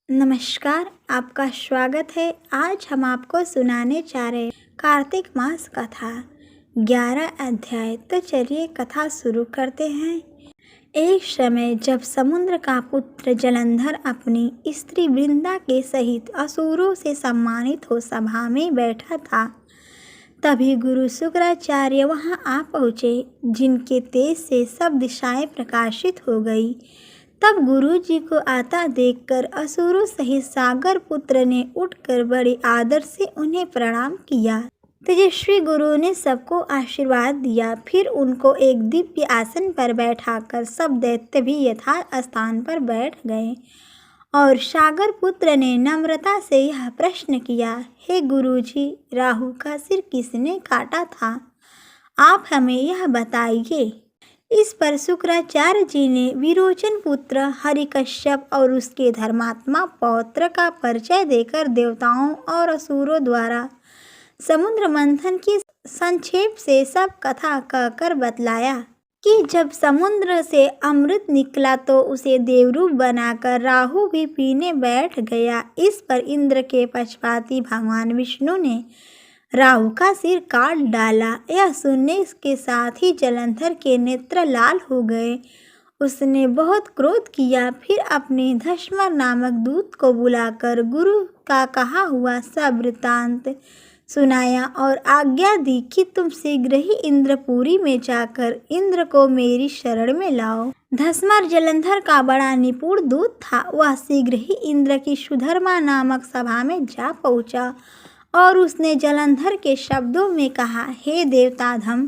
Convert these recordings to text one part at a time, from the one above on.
नमस्कार, आपका स्वागत है। आज हम आपको सुनाने जा रहे कार्तिक मास कथा 11 अध्याय। तो चलिए कथा शुरू करते हैं। एक समय जब समुद्र का पुत्र जलंधर अपनी स्त्री वृंदा के सहित असुरों से सम्मानित हो सभा में बैठा था, तभी गुरु शुक्राचार्य वहां आ पहुँचे, जिनके तेज से सब दिशाएं प्रकाशित हो गई। तब गुरु जी को आता देखकर असुरों सहित सागर पुत्र ने उठकर बड़े आदर से उन्हें प्रणाम किया। तेजस्वी गुरु ने सबको आशीर्वाद दिया। फिर उनको एक दिव्य आसन पर बैठाकर सब दैत्य भी यथा स्थान पर बैठ गए और सागर पुत्र ने नम्रता से यह प्रश्न किया, हे गुरु जी, राहु का सिर किसने काटा था? आप हमें यह बताइए। इस पर शुक्राचार्य जी ने विरोचन पुत्र हरिकश्यप और उसके धर्मात्मा पौत्र का परिचय देकर देवताओं और असुरों द्वारा समुद्र मंथन की संक्षेप से सब कथा कहकर बतलाया कि जब समुद्र से अमृत निकला तो उसे देवरूप बनाकर राहु भी पीने बैठ गया। इस पर इंद्र के पक्षपाती भगवान विष्णु ने राहु का सिर काट डाला। यह सुनने के साथ ही जलंधर के नेत्र लाल हो गए। उसने बहुत क्रोध किया। फिर अपने धश्मर नामक दूत को बुलाकर गुरु का कहा हुआ सब वृत्तांत सुनाया और आज्ञा दी कि तुम शीघ्र ही इंद्रपुरी में जाकर इंद्र को मेरी शरण में लाओ। धश्मर जलंधर का बड़ा निपुण दूत था। वह शीघ्र ही इंद्र की सुधर्मा नामक सभा में जा पहुंचा और उसने जलंधर के शब्दों में कहा, हे देवताधम,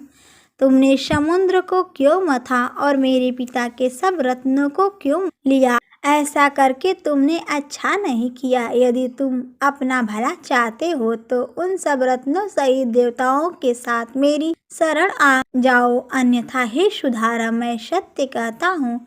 तुमने समुद्र को क्यों मथा और मेरे पिता के सब रत्नों को क्यों लिया? ऐसा करके तुमने अच्छा नहीं किया। यदि तुम अपना भला चाहते हो तो उन सब रत्नों सहित देवताओं के साथ मेरी शरण आ जाओ, अन्यथा हे सुधारा, मैं सत्य कहता हूँ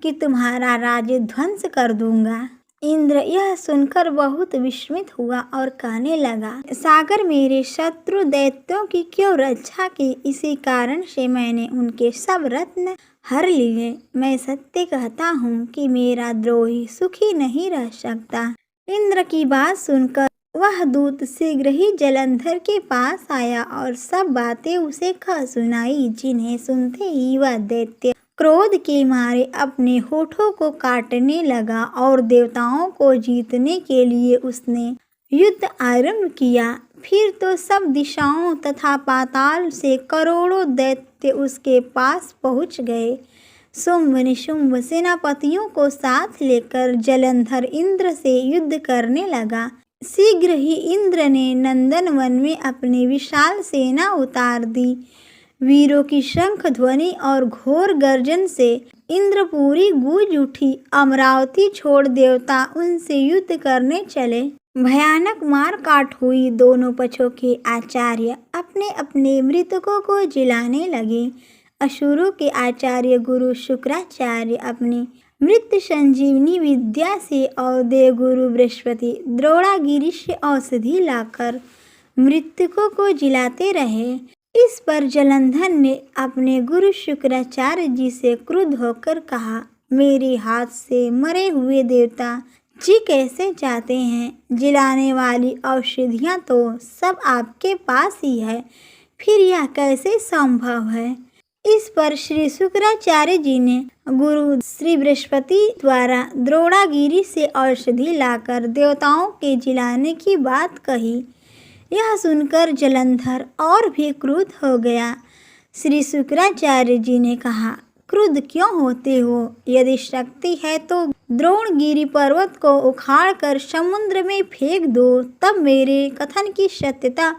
कि तुम्हारा राज्य ध्वंस कर दूंगा। इंद्र यह सुनकर बहुत विस्मित हुआ और कहने लगा, सागर मेरे शत्रु दैत्यों की क्यों रक्षा की? इसी कारण से मैंने उनके सब रत्न हर लिए। मैं सत्य कहता हूँ कि मेरा द्रोही सुखी नहीं रह सकता। इंद्र की बात सुनकर वह दूत शीघ्र ही जलंधर के पास आया और सब बातें उसे कह सुनाई, जिन्हें सुनते ही वह दैत्य क्रोध के मारे अपने होठों को काटने लगा और देवताओं को जीतने के लिए उसने युद्ध आरंभ किया। फिर तो सब दिशाओं तथा पाताल से करोड़ों दैत्य उसके पास पहुंच गए। शुंभ निशुंभ सेनापतियों को साथ लेकर जलंधर इंद्र से युद्ध करने लगा। शीघ्र ही इंद्र ने नंदनवन में अपनी विशाल सेना उतार दी। वीरों की शंख ध्वनि और घोर गर्जन से इंद्रपुरी गूंज उठी। अमरावती छोड़ देवता उनसे युद्ध करने चले। भयानक मार काट हुई। दोनों पक्षों के आचार्य अपने अपने मृतकों को जिलाने लगे। असुरों के आचार्य गुरु शुक्राचार्य अपनी मृत्यु संजीवनी विद्या से और देवगुरु बृहस्पति द्रोणागिरी से औषधि लाकर मृतकों को जिलाते रहे। इस पर जलंधर ने अपने गुरु शुक्राचार्य जी से क्रुद्ध होकर कहा, मेरे हाथ से मरे हुए देवता जी कैसे जाते हैं? जिलाने वाली औषधियाँ तो सब आपके पास ही है, फिर यह कैसे संभव है? इस पर श्री शुक्राचार्य जी ने गुरु श्री बृहस्पति द्वारा द्रोणागिरी से औषधि लाकर देवताओं के जिलाने की बात कही। यह सुनकर जलंधर और भी क्रुद्ध हो गया। श्री शुक्राचार्य जी ने कहा, क्रुद्ध क्यों होते हो? यदि शक्ति है तो द्रोणगिरी पर्वत को उखाड़कर समुद्र में फेंक दो, तब मेरे कथन की सत्यता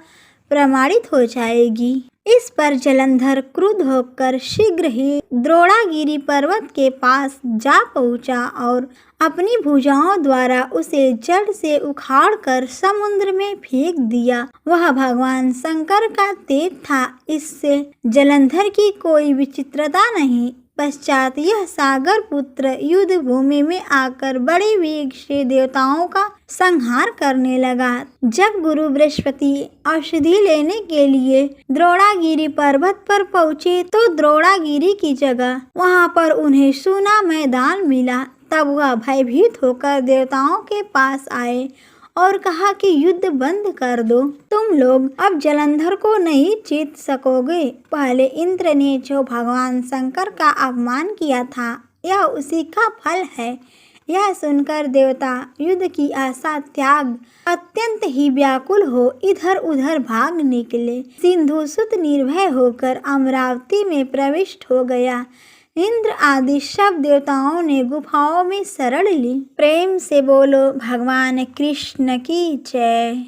प्रमाणित हो जाएगी। इस पर जलंधर क्रुद्ध होकर शीघ्र ही द्रोणागिरी पर्वत के पास जा पहुंचा और अपनी भुजाओं द्वारा उसे जड़ से उखाड़कर समुद्र में फेंक दिया। वह भगवान शंकर का तेज था। इससे जलंधर की कोई विचित्रता नहीं। पश्चात यह सागर पुत्र युद्ध भूमि में आकर बड़े वेग से देवताओं का संहार करने लगा। जब गुरु बृहस्पति औषधि लेने के लिए द्रोणागिरी पर्वत पर पहुँचे तो द्रोणागिरी की जगह वहां पर उन्हें सूना मैदान मिला। तब वह भयभीत होकर देवताओं के पास आए और कहा कि युद्ध बंद कर दो, तुम लोग अब जलंधर को नहीं जीत सकोगे। पहले इंद्र ने जो भगवान शंकर का अपमान किया था, यह उसी का फल है। यह सुनकर देवता युद्ध की आशा त्याग अत्यंत ही व्याकुल हो इधर उधर भाग निकले। सिंधुसुत निर्भय होकर अमरावती में प्रविष्ट हो गया। इंद्र आदि सब देवताओं ने गुफाओं में शरण ली। प्रेम से बोलो भगवान कृष्ण की जय।